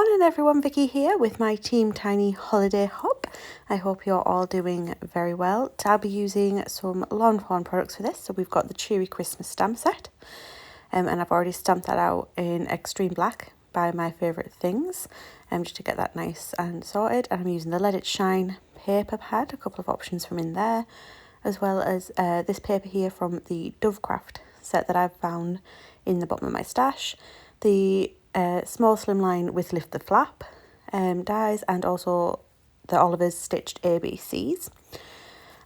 Morning everyone, Vicky here with my Team Tiny holiday hop. I hope you're all doing very well. I'll be using some Lawn Fawn products for this. So we've got the Cheery Christmas stamp set and I've already stamped that out in extreme black by My Favourite Things just to get that nice and sorted. And I'm using the Let It Shine paper pad, a couple of options from in there, as well as this paper here from the Dovecraft set that I've found in the bottom of my stash. The small slimline with Lift the Flap dies, and also the Oliver's stitched ABCs.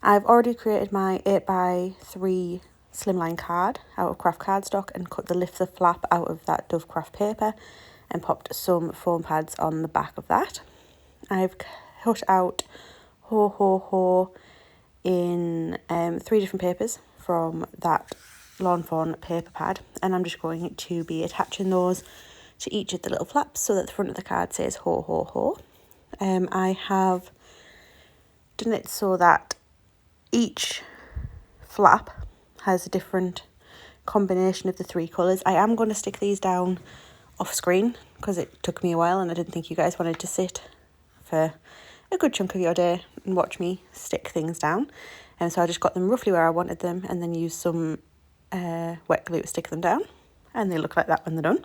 I've already created my 8x3 slimline card out of craft cardstock and cut the Lift the Flap out of that Dovecraft paper and popped some foam pads on the back of that. I've cut out Ho Ho Ho in 3 different papers from that Lawn Fawn paper pad, and I'm just going to be attaching those to each of the little flaps so that the front of the card says Ho Ho Ho. I have done it so that each flap has a different combination of the 3 colours. I am going to stick these down off screen because it took me a while and I didn't think you guys wanted to sit for a good chunk of your day and watch me stick things down. And so I just got them roughly where I wanted them and then used some wet glue to stick them down, and they look like that when they're done.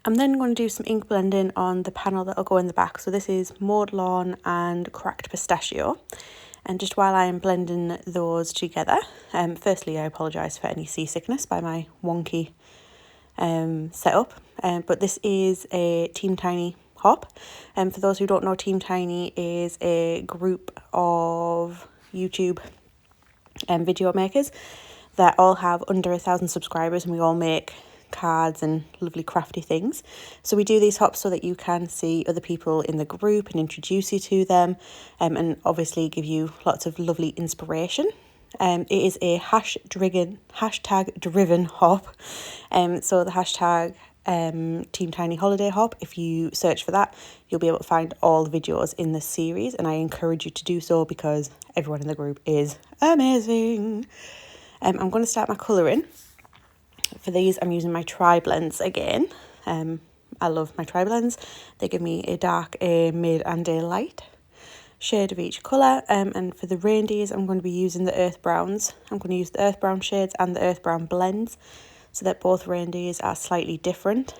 I'm then going to do some ink blending on the panel that'll go in the back. So this is Mowed Lawn and Cracked Pistachio. And just while I am blending those together, firstly I apologise for any seasickness by my wonky setup. But this is a Team Tiny hop. And for those who don't know, Team Tiny is a group of YouTube video makers that all have under 1,000 subscribers, and we all make cards and lovely crafty things. So we do these hops so that you can see other people in the group and introduce you to them, and obviously give you lots of lovely inspiration. It is a hashtag driven hop, so the hashtag Team Tiny Holiday Hop, if you search for that, you'll be able to find all the videos in this series, and I encourage you to do so because everyone in the group is amazing. I'm going to start my colouring. For these, I'm using my Tri-Blends again. I love my Tri-Blends. They give me a dark, a mid and a light shade of each colour. And for the reindeers, I'm going to be using the earth browns. I'm going to use the earth brown shades and the earth brown blends so that both reindeers are slightly different.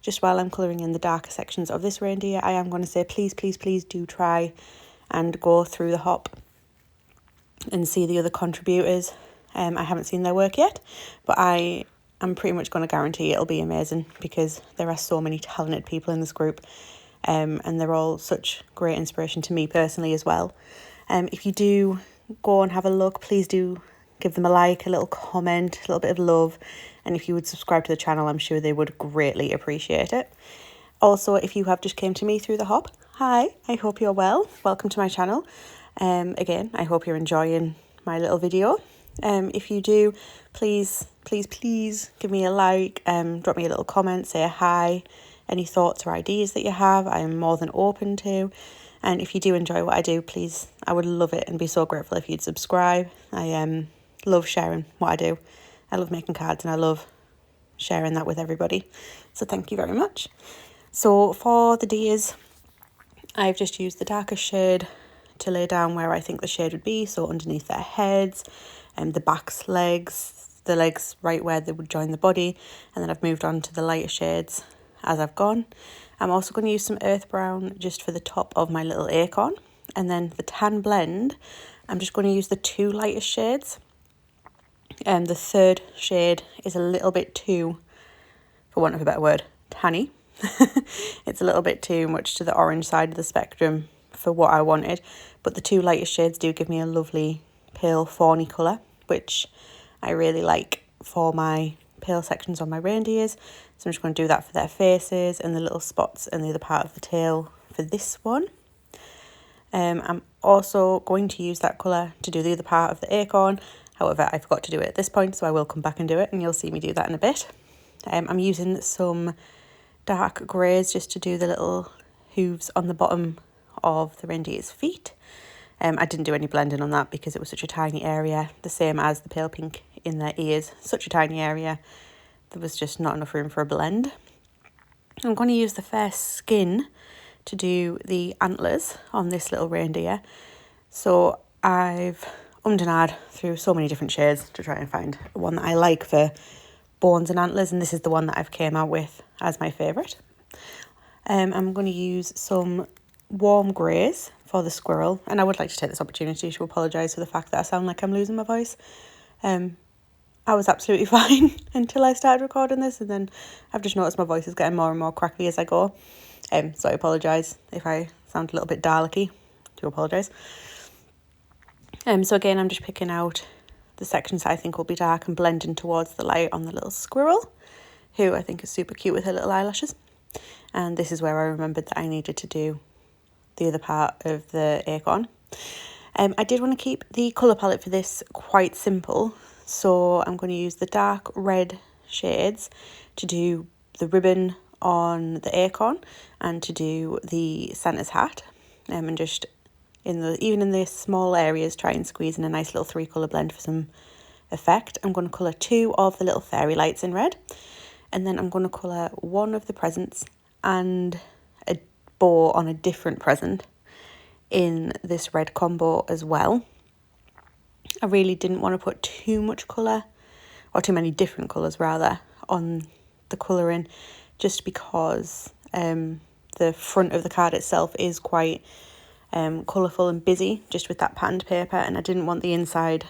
Just while I'm colouring in the darker sections of this reindeer, I am going to say please, please, please do try and go through the hop and see the other contributors. I haven't seen their work yet, but I am pretty much going to guarantee it'll be amazing because there are so many talented people in this group, and they're all such great inspiration to me personally as well. If you do go and have a look, please do give them a like, a little comment, a little bit of love, and if you would subscribe to the channel, I'm sure they would greatly appreciate it. Also, if you have just came to me through the hop, hi, I hope you're well. Welcome to my channel. Again, I hope you're enjoying my little video. If you do, please give me a like, drop me a little comment, say a hi, any thoughts or ideas that you have, I am more than open to. And if you do enjoy what I do, please, I would love it and be so grateful if you'd subscribe. I love sharing what I do. I love making cards and I love sharing that with everybody. So thank you very much. So for the deers, I've just used the darkest shade to lay down where I think the shade would be, so underneath their heads and the back's legs, the legs right where they would join the body, and then I've moved on to the lighter shades as I've gone. I'm also going to use some earth brown just for the top of my little acorn, and then the tan blend, I'm just going to use the 2 lightest shades, and the third shade is a little bit too, for want of a better word, tanny. It's a little bit too much to the orange side of the spectrum for what I wanted, but the 2 lightest shades do give me a lovely pale fawny colour, which I really like for my pale sections on my reindeers. So I'm just going to do that for their faces and the little spots and the other part of the tail for this one. I'm also going to use that colour to do the other part of the acorn. However, I forgot to do it at this point, so I will come back and do it, and you'll see me do that in a bit. I'm using some dark greys just to do the little hooves on the bottom of the reindeer's feet. I didn't do any blending on that because it was such a tiny area, the same as the pale pink in their ears, such a tiny area, there was just not enough room for a blend. I'm going to use the fair skin to do the antlers on this little reindeer. So I've ummed and ahed through so many different shades to try and find one that I like for bones and antlers, and this is the one that I've came out with as my favourite. I'm going to use some warm greys for the squirrel, and I would like to take this opportunity to apologise for the fact that I sound like I'm losing my voice. I was absolutely fine until I started recording this, and then I've just noticed my voice is getting more and more crackly as I go. So I apologise if I sound a little bit Dalek-y. Do apologise. So again, I'm just picking out the sections that I think will be dark and blending towards the light on the little squirrel, who I think is super cute with her little eyelashes. And this is where I remembered that I needed to do the other part of the acorn. I did want to keep the colour palette for this quite simple, so I'm going to use the dark red shades to do the ribbon on the acorn and to do the Santa's hat, and just even in the small areas try and squeeze in a nice little 3 colour blend for some effect. I'm going to colour 2 of the little fairy lights in red, and then I'm going to colour 1 of the presents and a bow on a different present in this red combo as well. I really didn't want to put too much colour, or too many different colours rather, on the colouring, just because the front of the card itself is quite colourful and busy just with that patterned paper, and I didn't want the inside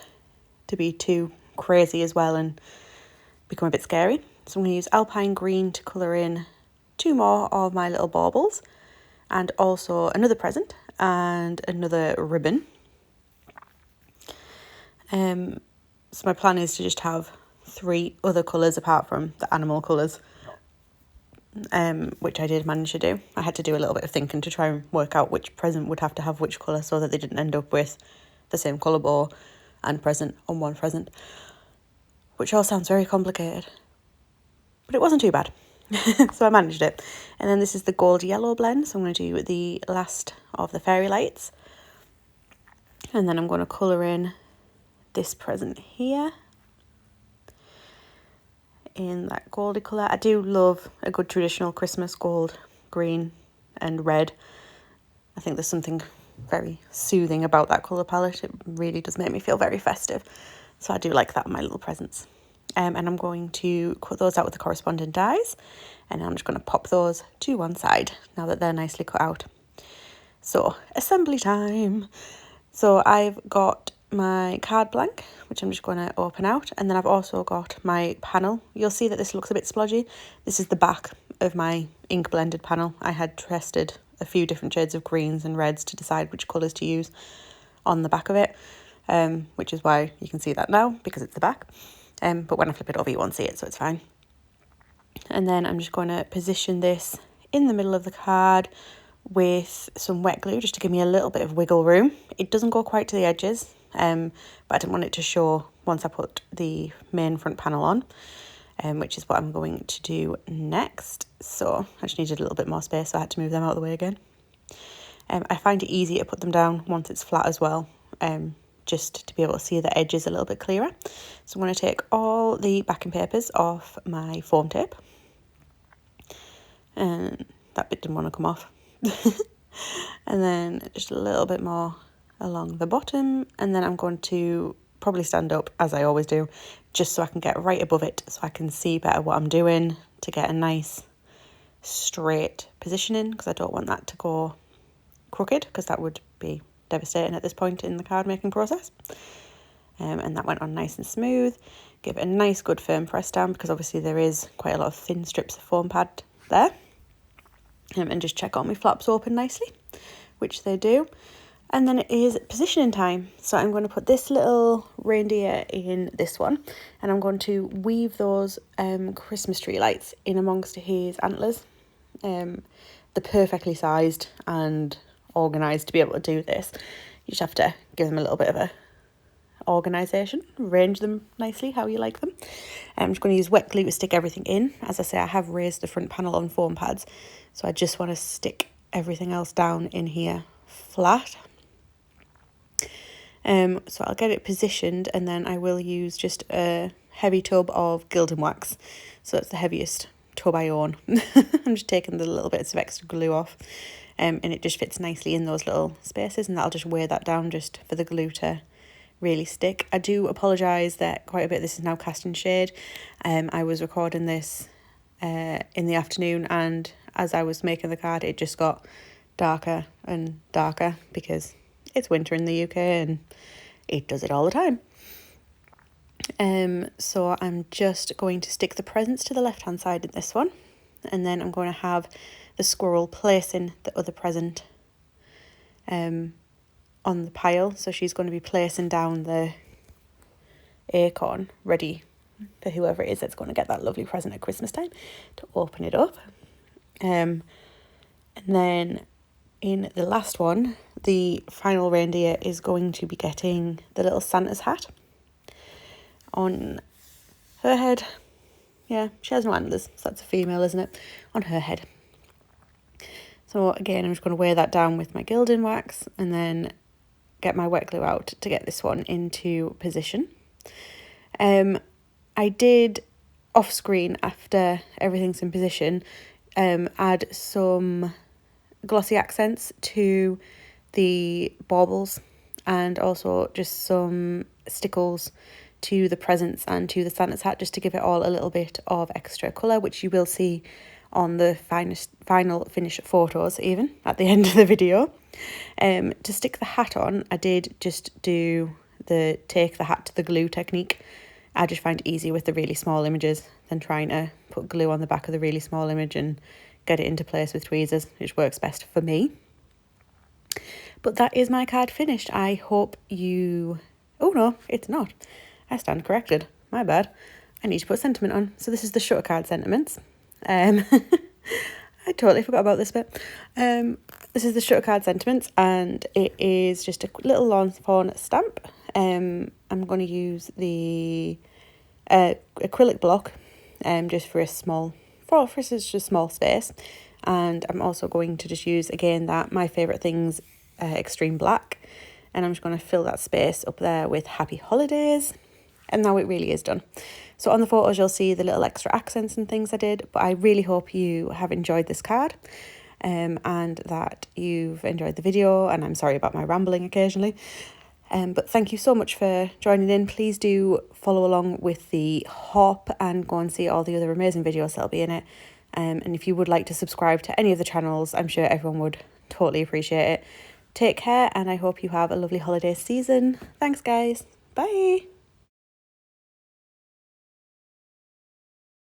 to be too crazy as well and become a bit scary. So I'm going to use Alpine Green to colour in 2 more of my little baubles, and also another present and another ribbon. So my plan is to just have 3 other colours apart from the animal colours, which I did manage to do. I had to do a little bit of thinking to try and work out which present would have which colour, so that they didn't end up with the same colour bow and present on one present, which all sounds very complicated, but it wasn't too bad. So I managed it. And then this is the gold yellow blend, so I'm going to do the last of the fairy lights, and then I'm going to colour in this present here in that goldy colour. I do love a good traditional Christmas gold, green and red. I think there's something very soothing about that colour palette. It really does make me feel very festive, so I do like that in my little presents. And I'm going to cut those out with the corresponding dies, and I'm just going to pop those to one side now that they're nicely cut out. So assembly time. So I've got my card blank, which I'm just going to open out, and then I've also got my panel. You'll see that this looks a bit splodgy. This is the back of my ink blended panel. I had tested a few different shades of greens and reds to decide which colours to use on the back of it, which is why you can see that now, because it's the back. But when I flip it over you won't see it, so it's fine. And then I'm just going to position this in the middle of the card with some wet glue just to give me a little bit of wiggle room. It doesn't go quite to the edges, but I didn't want it to show once I put the main front panel on, which is what I'm going to do next. So I just needed a little bit more space, so I had to move them out of the way again. I find it easy to put them down once it's flat as well, just to be able to see the edges a little bit clearer. So I'm going to take all the backing papers off my foam tape, and that bit didn't want to come off. And then just a little bit more along the bottom, and then I'm going to probably stand up, as I always do, just so I can get right above it, so I can see better what I'm doing, to get a nice straight positioning, because I don't want that to go crooked, because that would be devastating at this point in the card making process. And that went on nice and smooth. Give it a nice good firm press down, because obviously there is quite a lot of thin strips of foam pad there. And just check all my flaps open nicely, which they do. And then it is positioning time. So I'm going to put this little reindeer in this one, and I'm going to weave those Christmas tree lights in amongst his antlers. They're perfectly sized and organised to be able to do this. You just have to give them a little bit of a organisation, arrange them nicely how you like them. I'm just going to use wet glue to stick everything in. As I say, I have raised the front panel on foam pads, so I just want to stick everything else down in here flat. So I'll get it positioned, and then I will use just a heavy tub of gilding wax. So it's the heaviest tub I own. I'm just taking the little bits of extra glue off, and it just fits nicely in those little spaces, and that'll just weigh that down just for the glue to really stick. I do apologise that quite a bit of this is now cast in shade. I was recording this in the afternoon, and as I was making the card it just got darker and darker because it's winter in the UK and it does it all the time. So I'm just going to stick the presents to the left hand side in this one, and then I'm going to have the squirrel placing the other present on the pile. So she's going to be placing down the acorn ready for whoever it is that's going to get that lovely present at Christmas time to open it up. And then in the last one, the final reindeer is going to be getting the little Santa's hat on her head. Yeah, she has no antlers, so that's a female, isn't it? On her head. So again, I'm just going to weigh that down with my gilding wax and then get my wet glue out to get this one into position. I did off screen, after everything's in position, add some glossy accents to the baubles and also just some stickles to the presents and to the Santa's hat, just to give it all a little bit of extra colour, which you will see on the final finish photos even at the end of the video. To stick the hat on, I did just do the take the hat to the glue technique. I just find it easier with the really small images than trying to put glue on the back of the really small image and get it into place with tweezers, which works best for me. But that is my card finished. I hope you... Oh no, it's not. I stand corrected. My bad. I need to put sentiment on. So this is the shutter card sentiments. I totally forgot about this bit. This is the shutter card sentiments, and it is just a little Lawn Fawn stamp. I'm going to use the acrylic block just for a small, for such a small space. And I'm also going to just use, again, that My Favourite Things Extreme Black. And I'm just going to fill that space up there with Happy Holidays. And now it really is done. So on the photos, you'll see the little extra accents and things I did. But I really hope you have enjoyed this card and that you've enjoyed the video. And I'm sorry about my rambling occasionally. But thank you so much for joining in. Please do follow along with the hop and go and see all the other amazing videos that'll be in it. And if you would like to subscribe to any of the channels, I'm sure everyone would totally appreciate it. Take care, and I hope you have a lovely holiday season. Thanks, guys. Bye.